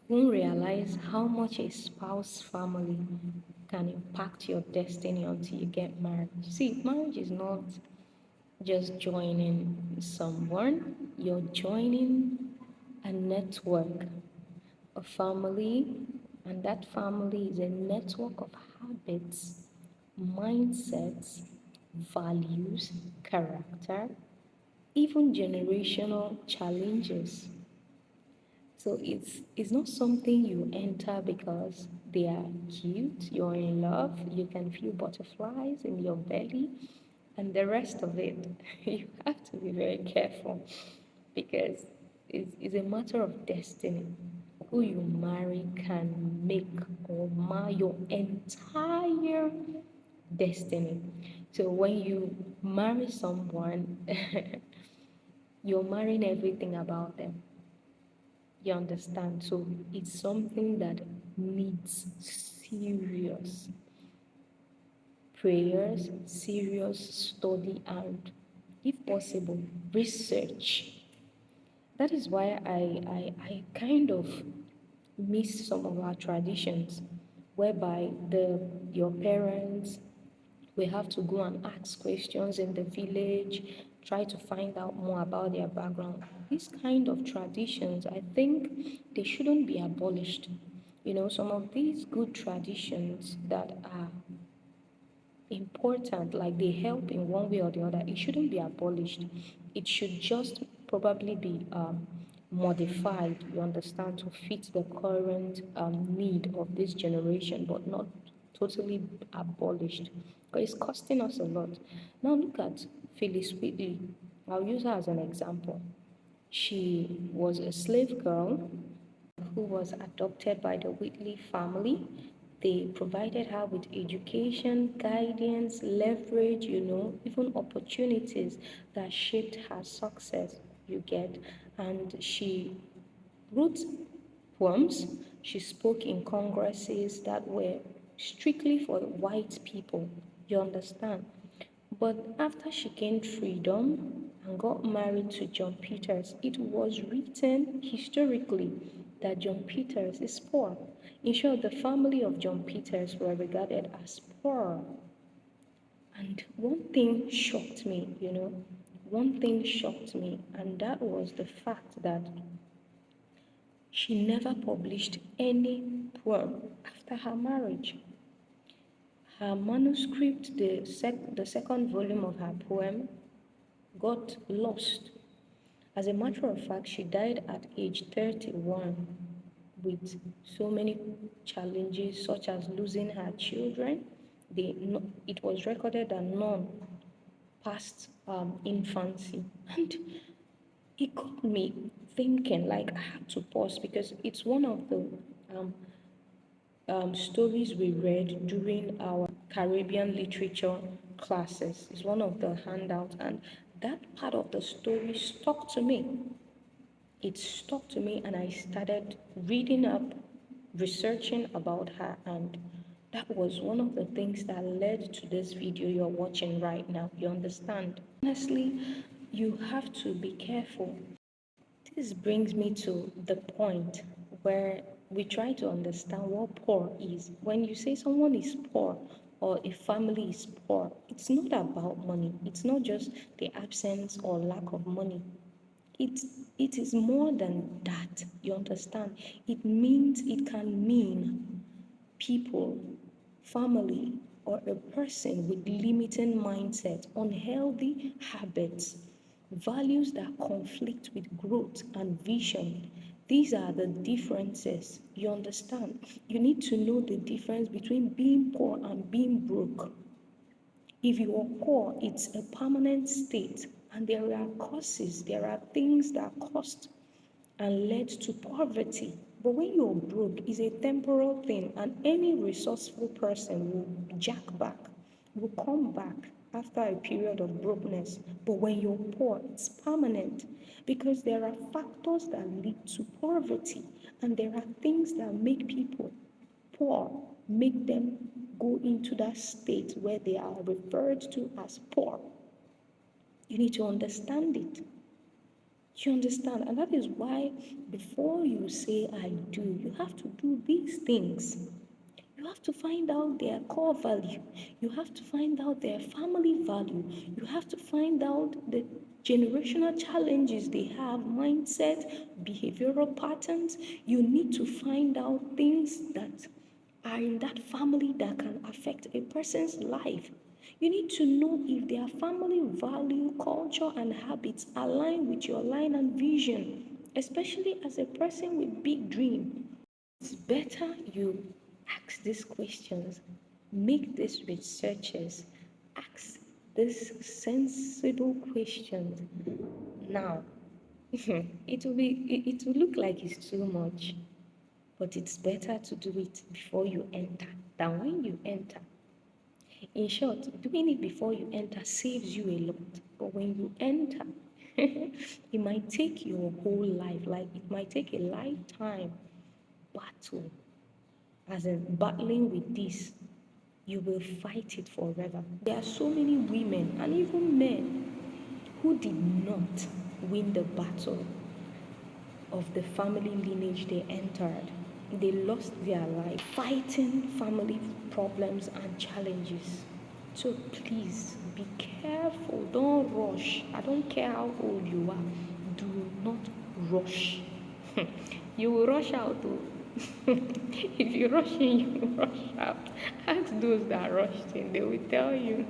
You won't realize how much a spouse family can impact your destiny until you get married. See, marriage is not just joining someone, you're joining a network, a family, and that family is a network of habits, mindsets, values, character, even generational challenges. So it's not something you enter because they are cute, you're in love, you can feel butterflies in your belly, and the rest of it. You have to be very careful because it's a matter of destiny. Who you marry can make or mar your entire destiny. So when you marry someone, you're marrying everything about them. You understand? So it's something that needs serious prayers, serious study, and if possible, research. That is why I kind of miss some of our traditions whereby your parents we have to go and ask questions in the village, try to find out more about their background. These kind of traditions, I think they shouldn't be abolished. Some of these good traditions that are important, like they help in one way or the other, it shouldn't be abolished. It should just probably be modified, you understand, to fit the current need of this generation, but not totally abolished because it's costing us a lot. Now, look at Phillis Wheatley. I'll use her as an example. She was a slave girl who was adopted by the Wheatley family. They provided her with education, guidance, leverage, even opportunities that shaped her success, you get. And she wrote poems, she spoke in congresses that were strictly for white people, you understand. But after she gained freedom and got married to John Peters, it was written historically that John Peters is poor. In short, the family of John Peters were regarded as poor. And one thing shocked me, one thing shocked me, and that was the fact that she never published any poem after her marriage. Her manuscript, the second volume of her poem, got lost. As a matter of fact, she died at age 31 with so many challenges, such as losing her children. It was recorded that none passed infancy. And it got me thinking, like, I had to pause because it's one of the um, stories we read during our Caribbean literature classes. It's one of the handouts, and that part of the story stuck to me. It stuck to me, and I started reading up, researching about her, and that was one of the things that led to this video you're watching right now. You understand? Honestly, you have to be careful. This brings me to the point where we try to understand what poor is. When you say someone is poor or a family is poor, it's not about money. It's not just the absence or lack of money. It, it is more than that. You understand? It can mean people, family, or a person with limiting mindset, unhealthy habits, values that conflict with growth and vision. These are the differences. You understand? You need to know the difference between being poor and being broke. If you are poor, it's a permanent state, and there are causes, there are things that cost and led to poverty. But when you're broke, it's a temporal thing, and any resourceful person will jack back, will come back after a period of brokenness. But when you're poor, it's permanent because there are factors that lead to poverty, and there are things that make people poor, make them go into that state where they are referred to as poor. You need to understand it. You understand? And that is why before you say I do, you have to do these things. You have to find out their core value. You have to find out their family value. You have to find out the generational challenges they have, mindset, behavioral patterns. You need to find out things that are in that family that can affect a person's life. You need to know if their family value, culture, and habits align with your line and vision, especially as a person with big dream. It's better you ask these questions, make these researches, ask these sensible questions. Now, it will look like it's too much, but it's better to do it before you enter than when you enter. In short, doing it before you enter saves you a lot. But when you enter, it might take your whole life, like it might take a lifetime battle, as in battling with this. You will fight it forever. There are so many women and even men who did not win the battle of the family lineage they entered. They lost their life fighting family problems and challenges. So please be careful. Don't rush. I don't care how old you are. Do not rush. You will rush out though. If you rush in, you rush out. Ask those that rushed in, they will tell you.